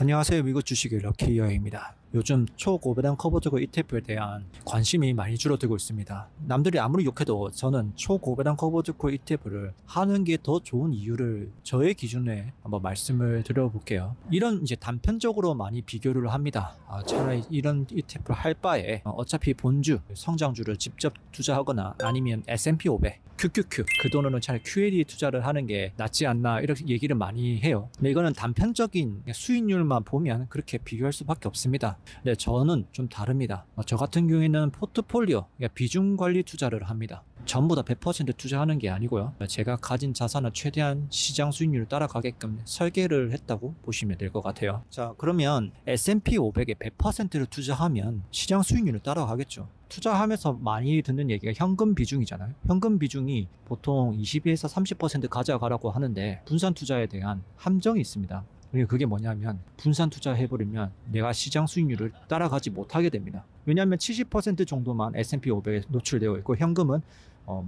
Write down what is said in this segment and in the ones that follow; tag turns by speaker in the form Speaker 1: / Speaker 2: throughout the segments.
Speaker 1: 안녕하세요. 미국 주식의 럭키이어입니다. 요즘 초고배당 커버드고 ETF에 대한 관심이 많이 줄어들고 있습니다. 남들이 아무리 욕해도 저는 초고배당 커버드고 ETF를 하는 게 더 좋은 이유를 저의 기준에 한번 말씀을 드려볼게요. 이런 이제 단편적으로 많이 비교를 합니다. 차라리 이런 ETF를 할 바에 어차피 본주, 성장주를 직접 투자하거나 아니면 S&P 500, QQQ, 그 돈으로는 차라리 QLE 투자를 하는 게 낫지 않나 이렇게 얘기를 많이 해요. 근데 이거는 단편적인 수익률만 보면 그렇게 비교할 수밖에 없습니다. 네, 저는 좀 다릅니다. 저 같은 경우에는 포트폴리오, 비중 관리 투자를 합니다. 전부 다 100% 투자하는 게 아니고요. 제가 가진 자산을 최대한 시장 수익률을 따라가게끔 설계를 했다고 보시면 될 것 같아요. 자, 그러면 S&P 500에 100%를 투자하면 시장 수익률을 따라가겠죠. 투자하면서 많이 듣는 얘기가 현금 비중이잖아요. 현금 비중이 보통 20에서 30% 가져가라고 하는데 분산 투자에 대한 함정이 있습니다. 그게 뭐냐면 분산 투자해버리면 내가 시장 수익률을 따라가지 못하게 됩니다. 왜냐하면 70% 정도만 S&P 500에 노출되어 있고 현금은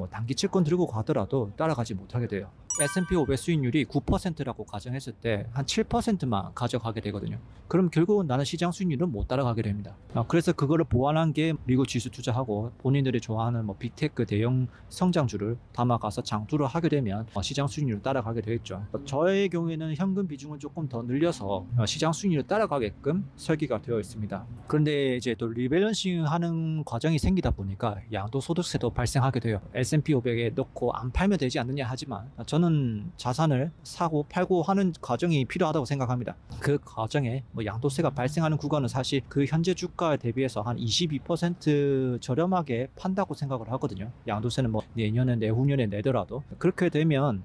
Speaker 1: 단기 채권 들고 가더라도 따라가지 못하게 돼요. S&P 500 수익률이 9%라고 가정했을 때 한 7%만 가져가게 되거든요. 그럼 결국은 나는 시장 수익률은 못 따라가게 됩니다. 그래서 그거를 보완한 게 미국 지수 투자하고 본인들이 좋아하는 빅테크 대형 성장주를 담아가서 장투를 하게 되면 시장 수익률을 따라가게 되겠죠. 저의 경우에는 현금 비중을 조금 더 늘려서 시장 수익률을 따라가게끔 설계가 되어 있습니다. 그런데 이제 또 리밸런싱 하는 과정이 생기다 보니까 양도소득세도 발생하게 돼요. S&P 500에 넣고 안 팔면 되지 않느냐 하지만 저는 자산을 사고 팔고 하는 과정이 필요하다고 생각합니다. 그 과정에 양도세가 발생하는 구간은 사실 그 현재 주가에 대비해서 한 22% 저렴하게 판다고 생각을 하거든요. 양도세는 내년에 내후년에 내더라도 그렇게 되면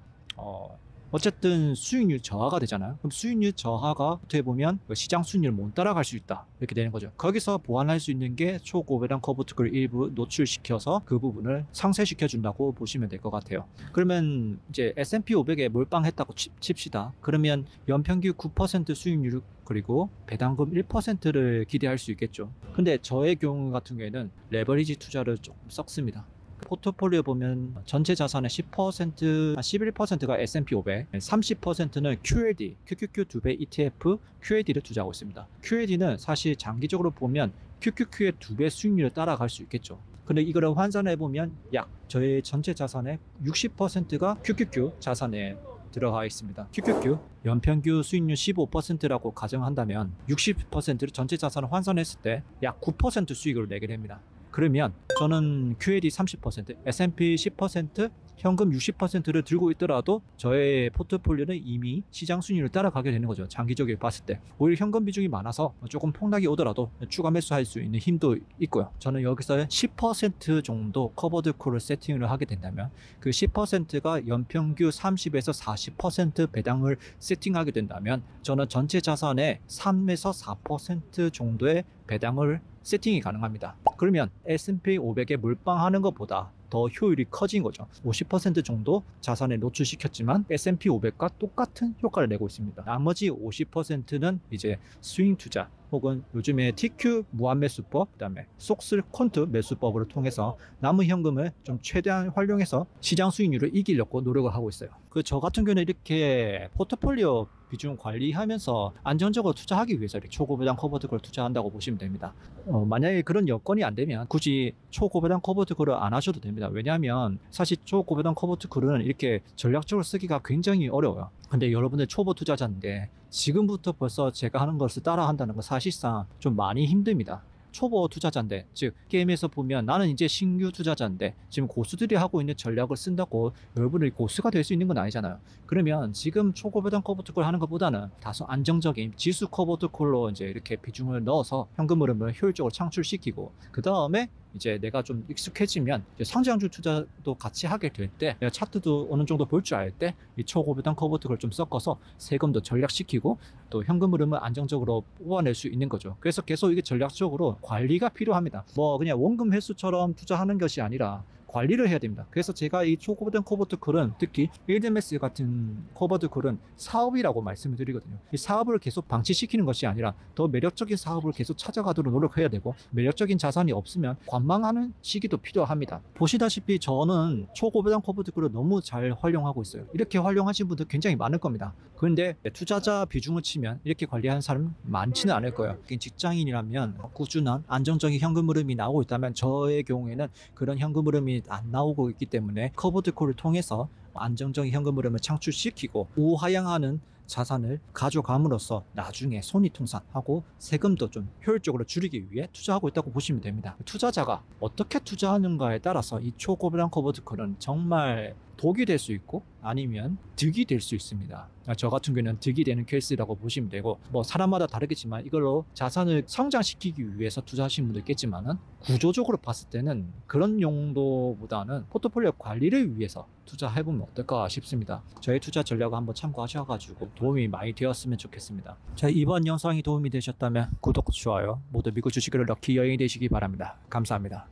Speaker 1: 어쨌든 수익률 저하가 되잖아요. 그럼 수익률 저하가 어떻게 보면 시장 수익률을 못 따라갈 수 있다 이렇게 되는 거죠. 거기서 보완할 수 있는 게 초고배당 커버트를 일부 노출시켜서 그 부분을 상쇄시켜 준다고 보시면 될 것 같아요. 그러면 이제 S&P 500에 몰빵했다고 칩시다. 그러면 연평균 9% 수익률 그리고 배당금 1%를 기대할 수 있겠죠. 근데 저의 경우 같은 경우에는 레버리지 투자를 조금 섞습니다. 포트폴리오 보면 전체 자산의 10%, 11%가 S&P 500, 30%는 QLD, QQQ 2배 ETF, QLD를 투자하고 있습니다. QLD는 사실 장기적으로 보면 QQQ의 2배 수익률을 따라갈 수 있겠죠. 근데 이거를 환산해보면 약 저의 전체 자산의 60%가 QQQ 자산에 들어가 있습니다. QQQ 연평균 수익률 15%라고 가정한다면 60%를 전체 자산을 환산했을 때 약 9% 수익을 내게 됩니다. 그러면 저는 QLD 30%, S&P 10%, 현금 60%를 들고 있더라도 저의 포트폴리오는 이미 시장 수익률을 따라가게 되는 거죠. 장기적으로 봤을 때. 오히려 현금 비중이 많아서 조금 폭락이 오더라도 추가 매수할 수 있는 힘도 있고요. 저는 여기서 10% 정도 커버드 콜을 세팅을 하게 된다면 그 10%가 연평균 30에서 40% 배당을 세팅하게 된다면 저는 전체 자산의 3에서 4% 정도의 배당을 세팅이 가능합니다. 그러면 S&P 500에 몰빵하는 것보다 더 효율이 커진 거죠. 50% 정도 자산에 노출시켰지만 S&P 500과 똑같은 효과를 내고 있습니다. 나머지 50%는 이제 스윙 투자 혹은 요즘에 TQ 무한매수법, 그 다음에 속슬 콘트 매수법을 통해서 남은 현금을 좀 최대한 활용해서 시장 수익률을 이기려고 노력을 하고 있어요. 저 같은 경우는 이렇게 포트폴리오 비중 관리하면서 안정적으로 투자하기 위해서 이렇게 초고배당 커버드콜을 투자한다고 보시면 됩니다. 만약에 그런 여건이 안 되면 굳이 초고배당 커버드콜을 안 하셔도 됩니다. 왜냐하면 사실 초고배당 커버드콜은 이렇게 전략적으로 쓰기가 굉장히 어려워요. 근데 여러분들 초보 투자자인데 지금부터 벌써 제가 하는 것을 따라 한다는 건 사실상 좀 많이 힘듭니다. 초보 투자자인데, 즉 게임에서 보면 나는 이제 신규 투자자인데 지금 고수들이 하고 있는 전략을 쓴다고 여러분이 고수가 될 수 있는 건 아니잖아요. 그러면 지금 초고배당 커버트콜 하는 것보다는 다소 안정적인 지수 커버트콜로 이제 이렇게 비중을 넣어서 현금 흐름을 효율적으로 창출시키고 그 다음에 이제 내가 좀 익숙해지면 이제 성장주 투자도 같이 하게 될 때 내가 차트도 어느 정도 볼 줄 알 때 이 초고배당 커버트콜을 좀 섞어서 세금도 전략시키고 또 현금 흐름을 안정적으로 뽑아낼 수 있는 거죠. 그래서 계속 이게 전략적으로 관리가 필요합니다. 그냥 원금 횟수처럼 투자하는 것이 아니라 관리를 해야 됩니다. 그래서 제가 이 초고든 커버드 콜은 특히 일드메스 같은 커버드 콜은 사업이라고 말씀을 드리거든요. 이 사업을 계속 방치시키는 것이 아니라 더 매력적인 사업을 계속 찾아가도록 노력해야 되고, 매력적인 자산이 없으면 관망하는 시기도 필요합니다. 보시다시피 저는 초고배당 커버드 콜을 너무 잘 활용하고 있어요. 이렇게 활용하신 분들 굉장히 많을 겁니다. 그런데 투자자 비중을 치면 이렇게 관리하는 사람 많지는 않을 거예요. 직장인이라면 꾸준한 안정적인 현금 흐름이 나오고 있다면, 저의 경우에는 그런 현금 흐름이 안 나오고 있기 때문에 커버드 콜을 통해서 안정적인 현금 흐름을 창출시키고 우하향하는 자산을 가져감으로써 나중에 손익통산하고 세금도 좀 효율적으로 줄이기 위해 투자하고 있다고 보시면 됩니다. 투자자가 어떻게 투자하는가에 따라서 이 초고배당 커버드 콜은 정말 독이 될 수 있고 아니면 득이 될 수 있습니다. 저 같은 경우는 득이 되는 케이스라고 보시면 되고, 뭐 사람마다 다르겠지만 이걸로 자산을 성장시키기 위해서 투자하시는 분도 있겠지만은, 구조적으로 봤을 때는 그런 용도보다는 포트폴리오 관리를 위해서 투자해보면 어떨까 싶습니다. 저희 투자 전략을 한번 참고하셔가지고 도움이 많이 되었으면 좋겠습니다. 자, 이번 영상이 도움이 되셨다면 구독, 좋아요 모두 믿고 주식으로 럭키 여행이 되시기 바랍니다. 감사합니다.